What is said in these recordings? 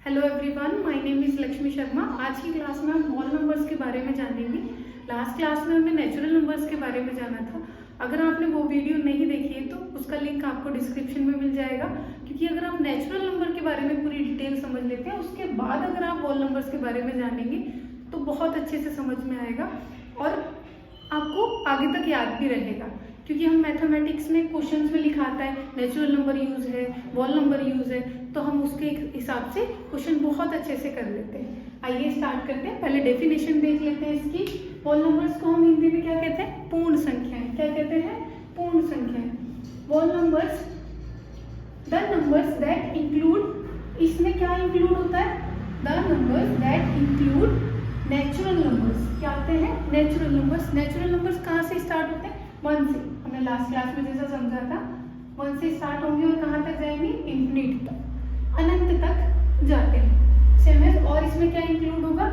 Hello everyone, my name is Lakshmi Sharma. आज की class में हम होल नंबर्स के बारे में जानेंगे। लास्ट क्लास में हमने नेचुरल नंबर्स के बारे में जाना था। अगर आपने वो वीडियो नहीं देखी है तो उसका लिंक आपको डिस्क्रिप्शन में मिल जाएगा, क्योंकि अगर आप नेचुरल नंबर के बारे में पूरी डिटेल समझ लेते हैं उसके बाद अगर आप होल नंबर्स के बारे में जानेंगे तो बहुत अच्छे से समझ में आएगा और आपको आगे तक याद भी रहेगा। क्योंकि हम मैथमेटिक्स में क्वेश्चंस में लिखाता है नेचुरल नंबर यूज है, होल नंबर यूज है, तो हम उसके हिसाब से क्वेश्चन बहुत अच्छे से कर लेते हैं। आइए स्टार्ट करते हैं। पहले डेफिनेशन देख लेते हैं इसकी। होल नंबर्स को हम हिंदी में क्या कहते हैं? पूर्ण संख्याएं। क्या कहते हैं? पूर्ण संख्याएं। Whole numbers the numbers that include, इसमें क्या इंक्लूड होता है? The numbers that include natural numbers. क्या होते हैं? Natural numbers. नेचुरल नंबर्स कहाँ से स्टार्ट होते हैं? 1 से। हमने लास्ट क्लास में जैसा समझा था 1 से स्टार्ट होंगे और कहाँ तक जाएंगे? इन्फिनिटी तक, अनंत तक जाते हैं। सेम है। और इसमें क्या इंक्लूड होगा?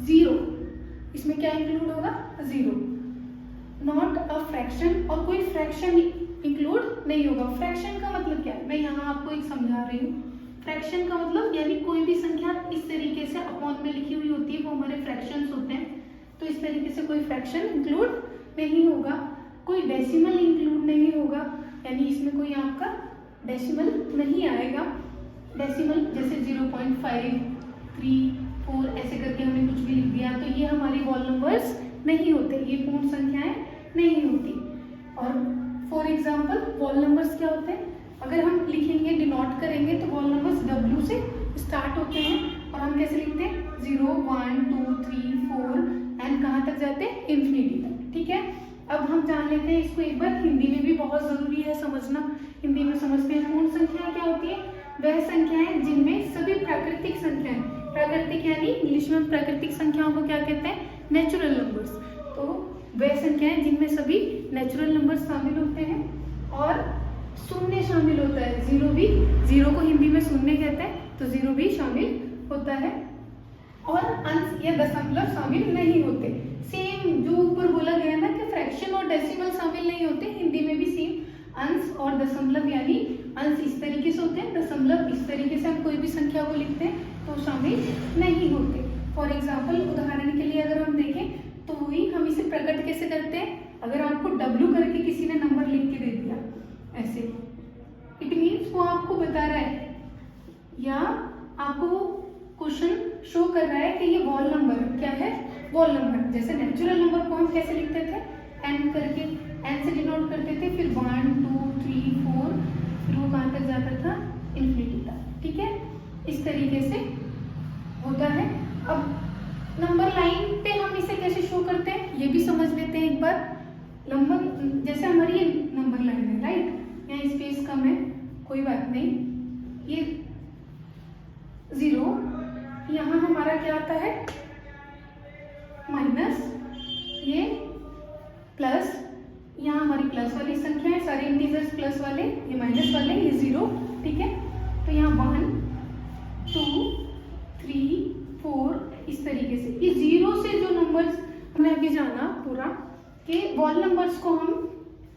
0। इसमें क्या इंक्लूड होगा? 0। नॉट अ फ्रैक्शन, और कोई फ्रैक्शन इंक्लूड नहीं होगा। फ्रैक्शन का मतलब क्या है? मैं यहाँ आपको एक समझा रही हूँ। फ्रैक्शन का मतलब यानी कोई भी संख्या इस तरीके से अपॉन में लिखी हुई होती है वो हमारे फ्रैक्शंस होते हैं। तो इस तरीके से कोई फ्रैक्शन इंक्लूड नहीं होगा। कोई डेसिमल इंक्लूड नहीं होगा, यानी इसमें कोई आपका डेसिमल नहीं आएगा। डेसिमल जैसे 0.5, 3, 4 ऐसे करके हमने कुछ भी लिख दिया तो ये हमारी होल नंबर्स नहीं होते, ये पूर्ण संख्याएं नहीं होती। और फॉर एग्जांपल होल नंबर्स क्या होते हैं? अगर हम लिखेंगे, डिनोट करेंगे तो होल नंबर्स W से स्टार्ट होते हैं और हम कैसे लिखते हैं? 0, 1, 2, 3, 4 एंड कहाँ तक जाते हैं? इन्फिनिटी तक। ठीक है। अब हम जान लेते हैं इसको एक बार। हिंदी में भी बहुत जरूरी है समझना। हिंदी में समझते हैं पूर्ण संख्याएं क्या होती है? वह संख्याएं जिनमें सभी प्राकृतिक संख्याएं, प्राकृतिक यानी इंग्लिश में प्राकृतिक संख्याओं को क्या कहते हैं? Natural numbers. तो वह संख्याएं जिनमें सभी नेचुरल नंबर्स शामिल होते हैं और शून्य शामिल होता है। 0 भी, 0 को हिंदी में शून्य कहते हैं तो 0 भी शामिल होता है। और अंश या दशमलव शामिल नहीं होते। सेम जो ऊपर बोला गया ना कि फ्रैक्शन और डेसिमल शामिल नहीं होते, हिंदी में भी सेम अंश और दशमलव, यानी अंश इस तरीके से होते हैं, दशमलव इस तरीके से हम कोई भी संख्या को लिखते हैं तो शामिल नहीं होते। फॉर एग्जाम्पल, उदाहरण के लिए अगर हम देखें तो वही हम इसे प्रकट कैसे करते हैं? अगर आपको W करके किसी ने नंबर लिख के दे दिया ऐसे, इट मीन्स वो आपको बता रहा है या आपको क्वेश्चन शो कर रहा है कि ये होल नंबर क्या है? Whole number. जैसे नेचुरल नंबर को हम कैसे लिखते थे? n करके, n से डिनोट करते थे, फिर 1, 2, 3, 4, फिर वो कहाँ तक जाता था? इन्फिनिटी तक। ठीक है, इस तरीके से होता है। अब नंबर लाइन पे हम इसे कैसे शो करते हैं ये भी समझ लेते हैं एक बार। नंबर जैसे हमारी ये नंबर लाइन है, राइट, यहाँ स्पेस कम है, कोई बात नहीं। ये 0, यहाँ हमारा क्या आता है? माइनस, ये प्लस, यहाँ हमारी प्लस वाली संख्या है, सारे इंटीजर्स प्लस वाले, ये माइनस वाले, ये 0। ठीक है, तो यहाँ 1, 2, 3, 4 इस तरीके से। ये 0 से जो नंबर्स हमने अभी जाना पूरा कि होल नंबर्स को हम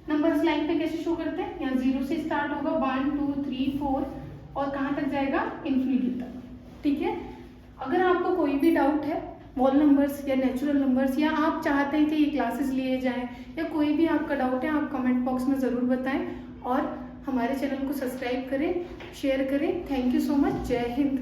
नंबर्स लाइन पे कैसे शो करते हैं? यहाँ 0 से स्टार्ट होगा, 1, 2, 3, 4 और कहाँ तक जाएगा? इन्फिनिटी तक। ठीक है। अगर आपको कोई भी डाउट है होल नंबर्स या नेचुरल नंबर्स, या आप चाहते हैं कि ये क्लासेस लिए जाएं, या कोई भी आपका डाउट है, आप कमेंट बॉक्स में ज़रूर बताएं और हमारे चैनल को सब्सक्राइब करें, शेयर करें। Thank you so much. जय हिंद।